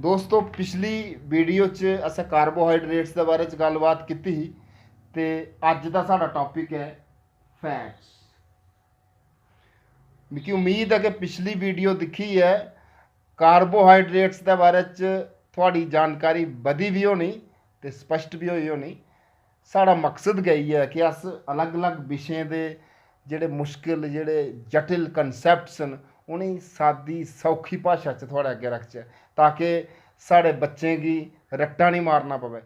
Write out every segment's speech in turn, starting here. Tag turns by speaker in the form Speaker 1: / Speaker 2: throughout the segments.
Speaker 1: दोस्तों पिछली वीडियो च असें कार्बोहाइड्रेट्स के बारे च गलबात की ही ते अज का साडा टॉपिक है फैट्स। मिगी उम्मीद है कि पिछली वीडियो दिखी है कार्बोहाइड्रेट्स के बारे च थोड़ी जानकारी बधी भी होनी ते स्पष्ट भी हुई होनी। साडा मकसद गई है कि अस अलग अलग विषय के जेडे मुश्किल जेडे जटिल कंसैप्ट्स न उन्हें सादी सौखी भाशा च थोड़े अगे रखचै ताकि साढ़े बच्चें गी रट्टा नहीं मारना पवे।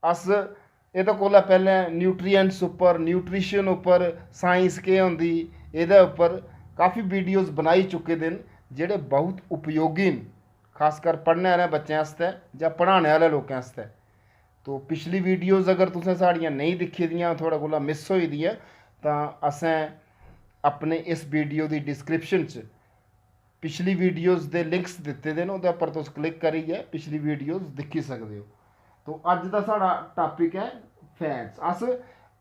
Speaker 1: अस एह्दे कोला पैह्लें न्यूट्रिएंट्स उप्पर न्यूट्रिशन उप्पर साइंस केह् होंदी एह्दे उप्पर काफ़ी वीडियोज़ बनाई चुके दे न जेह्ड़े बहुत उपयोगी न खासकर पढ़ने आह्ले बच्चें आस्तै जां पढ़ाने आह्ले लोकें आस्तै। तो पिछली वीडियोज़ अगर तुसें साढ़ियां नेईं दिक्खी दियां थुआढ़े कोला मिस होई दी ऐ तां असें अपने इस वीडियो दी डिस्क्रिप्शन च पिछली वीडियोज़ दे लिंक्स दित्ते दे न उहदे उप्पर तुस क्लिक करियै पिछली वीडियोज़ दिक्खी सकदे हो। तो अज का साढ़ा टॉपिक है फैट्स। अस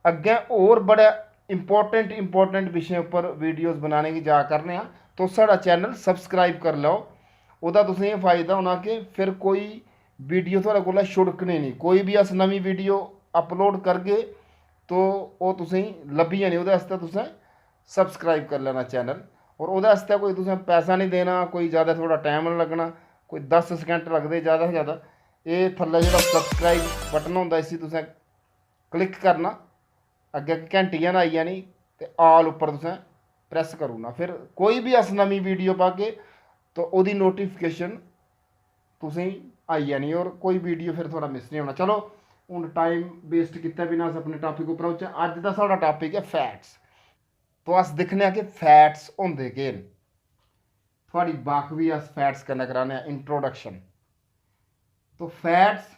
Speaker 1: अग्गें होर बड़े इंपॉर्टेंट विषय पर वीडियोज़ बनाने की जा करने आं। तो साढ़ा चैनल सबसक्राइब कर लो। ओह्दा तुसें एह् फायदा होना कि फिर कोई वीडियो थुआढ़े कोला छुड़कनी नहीं। कोई भी अस नमीं वीडियो अपलोड करगे तो ओह् तुसेंगी लब्भी जानी। ओह्दे आस्तै तुसें सबसक्राइब कर लेना चैनल। और ओह्दे आस्तै कोई तुसें पैसा नहीं देना, कोई ज़्यादा थोड़ा टाइम नहीं लगना, कोई 10 सैकेंड लगदे ज़्यादा से ज़्यादा। ये थल्ले जो सबसक्राइब बटन होंदा इसी तुसें क्लिक करना, अग्गे घंटी जन आई जानी ते ऑल उप्पर तुसें प्रेस करी ओड़ना। फिर कोई भी अस नमीं वीडियो पागे तो ओह्दी नोटिफिकेशन तुसेंगी आई जानी और कोई वीडियो फिर थोड़ा मिस नहीं होना। चलो हूँ टाइम वेस्ट किए बिना अस अपने टॉपिक उप्पर औचै। अज का साढ़ा टॉपिक है फैट्स। तो अस दिक्खने कि फैट्स होंदे केह् न। थोड़ी बाखवी अस फैट्स कन्नै कराने इंट्रोडक्शन। तो फैट्स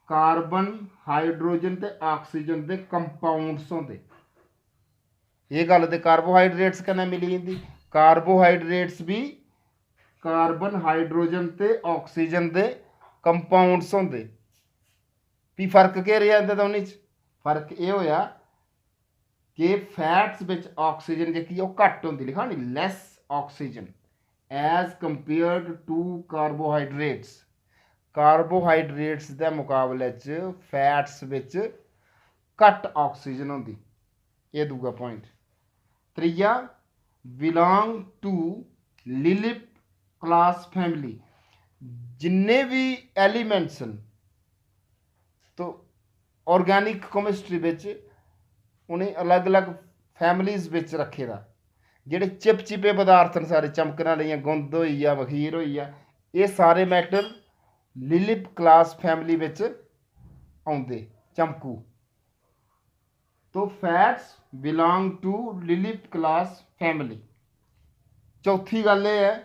Speaker 1: कार्बन हाइड्रोजन ते ऑक्सीजन के कंपाउंड्स होंदे। ये गल ते कार्बोहाइड्रेट्स कन्नै मिली जंदी। कार्बोहाइड्रेट्स भी कार्बन हाइड्रोजन ते ऑक्सीजन के कंपाउंड्स होंदे। भी फर्क केह् रेहा इंदे दोनें च? फर्क ये होया कि फैट्स बिच ऑक्सीजन जी घट्ट होंदी, लिखा नी less oxygen as compared to carbohydrates. Carbohydrates के मुकाबले च फैट्स बिच घट्ट ऑक्सीजन होंदी। ये दूआ पॉइंट। त्रीया बिलोंग टू लिलिप क्लास फैमिली। जिन्ने भी एलीमेंट्स न तो ऑर्गेनिक केमिस्ट्री बिच उन्हें अलग अलग फैमिलीज़ बिच रखे दा। जेह्ड़े चिपचिपे पदार्थ न सारे चमकने आह्ले गुंद होई गेआ, मखीर होई गेआ, ये सारे मैटर लिलिप क्लास फैमिली बिच आउंदे चमकू। तो फैट्स बिलोंग टू लिलिप क्लास फैमिली। चौथी गल ये है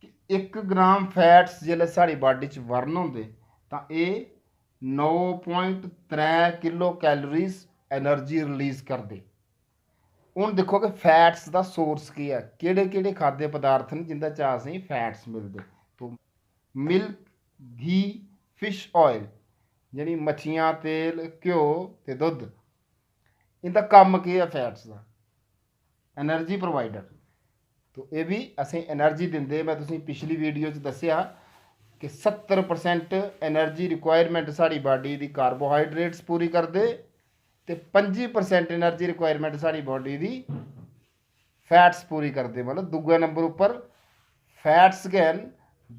Speaker 1: कि 1 ग्राम फैट्स जिसलै साड़ी बॉडी च बर्न होंदे तां एह् 9.3 किलो कैलोरीज एनर्जी रिलीज़ करदे। हूँ देखो कि फैट्स का सोर्स की है, केड़े खाद्य पदार्थ न जिंदे च असेंगी फैट्स मिलते। तो मिल्क, घी, फिश ऑयल यानी मच्छियां, तेल, घ्यो ते दुद्ध, इंदा कम्म केह् है फैट्स का? Energy provider. तो ये भी असें एनर्जी दिंदे। मैं तुसें पिछली वीडियो च दस्सेआ कि 70% एनर्जी रिक्वायरमेंट साड़ी बॉडी की कार्बोहाइड्रेट्स पूरी करते ते 25% एनर्जी रिक्वायरमेंट साड़ी बॉडी की फैट्स पूरी करते। मतलब दूए नंबर उपर फैट्स गै न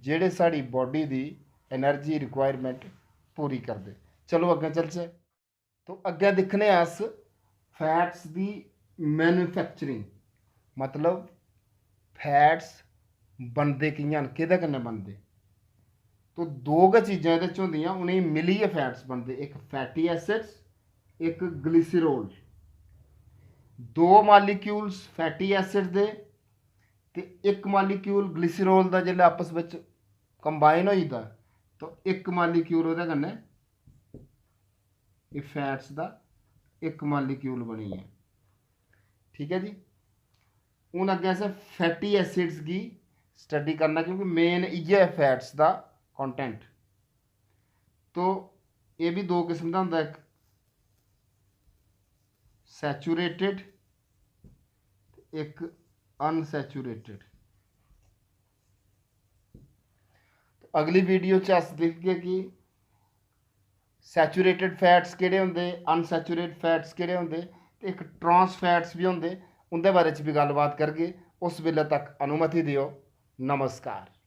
Speaker 1: जेह्ड़े साड़ी बॉडी की एनर्जी रिक्वायरमेंट पूरी करते। चलो अग्गें चलचै। तो अग्गें दिक्खने अस फैट्स की मैन्युफैक्चरिंग। मतलब फैट्स बनते कि'यां न, केह्दे कन्नै बनते? तो दो गै चीज़ां एह्दे च होंदियां, उ'नेंगी मिलियै फैट्स बनते। एक फैटी एसिड्स, एक ग्लिसरॉल। दो मालीक्यूल्स फैटी एसिड दे ते एक मालीक्यूल ग्लिसरॉल का जिसलै आपस में कंबाइन हो जाता तो एक मालीक्यूल ओह्दे कन्नै फैट्स का एक मालीक्यूल बनी है। ठीक है जी। हूँ अग्गें असें फैटी एसिड्स की स्टडी करना क्योंकि मेन इ'यै फैट्स का कंटेंट। तो ये भी दो किस्म का होंदा, एक सैचुरेटेड एक अनसैचुरेटेड। अगली वीडियो च अस दिखगे कि सैचुरेटेड फैट्स केह्ड़े होंदे, अनसैचुरेटेड फैट्स केह्ड़े होंदे ते इक ट्रांस फैट्स भी होंदे, उं'दे बारे च भी गल्लबात करगे। उस बेल्ले तक अनुमति दियो। नमस्कार।